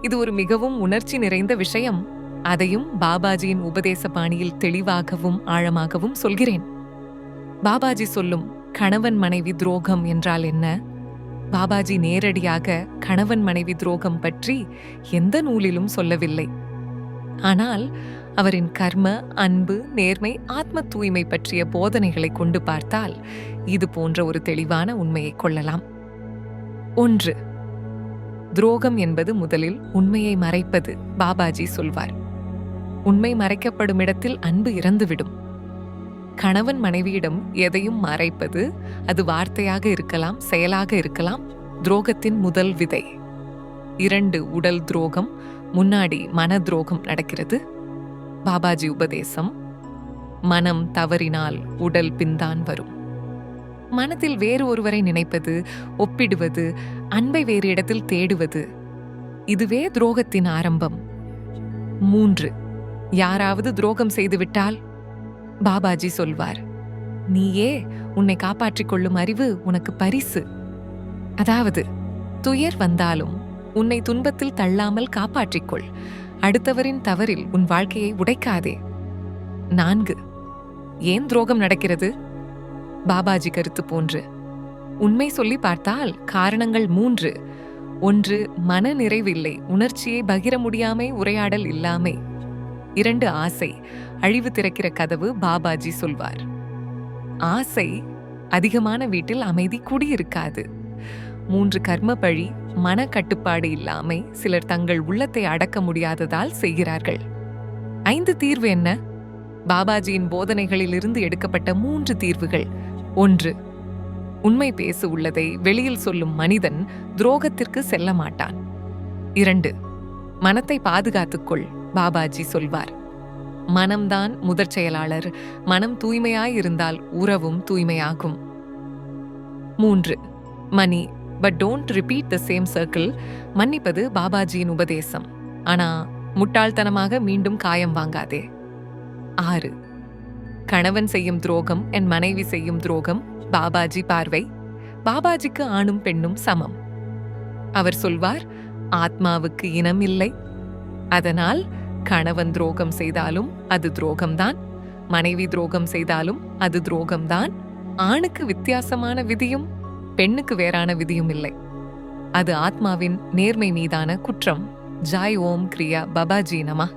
இது ஒரு மிகவும் உணர்ச்சி நிறைந்த விஷயம். அதையும் பாபாஜியின் உபதேச பாணியில் தெளிவாகவும் ஆழமாகவும் சொல்கிறேன். பாபாஜி சொல்லும் கணவன் மனைவி துரோகம் என்றால் என்ன? பாபாஜி நேரடியாக கணவன் மனைவி துரோகம் பற்றி எந்த நூலிலும் சொல்லவில்லை. ஆனால் அவரின் கர்ம, அன்பு, நேர்மை, ஆத்ம தூய்மை பற்றிய போதனைகளை கொண்டு பார்த்தால் இது போன்ற ஒரு தெளிவான உண்மையை கொள்ளலாம். 1. துரோகம் என்பது முதலில் உண்மையை மறைப்பது. பாபாஜி சொல்வார், உண்மை மறைக்கப்படும் இடத்தில் அன்பு இறந்துவிடும். கணவன் மனைவியிடம் எதையும் மறைப்பது, அது வார்த்தையாக இருக்கலாம், செயலாக இருக்கலாம், துரோகத்தின் முதல் விதை. 2. உடல் துரோகம். முன்னாடி மன துரோகம் நடக்கிறது. பாபாஜி உபதேசம், மனம் தவறினால் உடல் பின்தான் வரும். மனத்தில் வேறு ஒருவரை நினைப்பது, ஒப்பிடுவது, அன்பை வேறு இடத்தில் தேடுவது, இதுவே துரோகத்தின் ஆரம்பம். 3. யாராவது துரோகம் செய்துவிட்டால் பாபாஜி சொல்வார், நீயே உன்னை காப்பாற்றிக் கொள்ளும் அறிவு உனக்கு பரிசு. அதாவது துயர் வந்தாலும் உன்னை துன்பத்தில் தள்ளாமல் காப்பாற்றிக்கொள். அடுத்தவரின் தவறில் உன் வாழ்க்கையை உடைக்காதே. 4. ஏன் துரோகம் நடக்கிறது? பாபாஜி கருத்து போன்று உண்மை சொல்லி பார்த்தால் காரணங்கள் 3. 1. மன நிறைவில்லை, உணர்ச்சியை பகிர முடியாமை, உரையாடல் இல்லாமை. 2. ஆசை, அழிவு திறக்கிற கதவு. பாபாஜி சொல்வார், ஆசை அதிகமான வீட்டில் அமைதி குடியிருக்காது. 3. கர்ம பழி, மன கட்டுப்பாடு இல்லாமை, சிலர் தங்கள் உள்ளத்தை அடக்க முடியாததால் செய்கிறார்கள். 5. தீர்வு என்ன? பாபாஜியின் போதனைகளில் இருந்து எடுக்கப்பட்ட 3 தீர்வுகள். 1. உண்மை பேசு உள்ளதை வெளியில் சொல்லும் மனிதன் துரோகத்திற்கு செல்ல மாட்டான். 2. மனத்தை பாதுகாத்துக்கொள். பாபாஜி சொல்வார், மனம்தான் முதற் செயலாளர். மனம் தூய்மையாயிருந்தால் உறவும் தூய்மையாகும். 3. மணி but don't repeat the same circle. மன்னிப்பது பாபாஜியின் உபதேசம், ஆனா முட்டாள்தனமாக மீண்டும் காயம் வாங்காதே. 6. கணவன் செய்யும் துரோகம், என் மனைவி செய்யும் துரோகம். பாபாஜி பார்வை, பாபாஜிக்கு ஆணும் பெண்ணும் சமம். அவர் சொல்வார், ஆத்மாவுக்கு இனம் இல்லை. அதனால் கணவன் துரோகம் செய்தாலும் அது துரோகம்தான், மனைவி துரோகம் செய்தாலும் அது துரோகம்தான். ஆணுக்கு வித்தியாசமான விதியும் பெண்ணுக்கு வேறான விதியும் இல்லை. அது ஆத்மாவின் நேர்மை மீதான குற்றம். ஜாய் ஓம் கிரியா பாபாஜி நமः.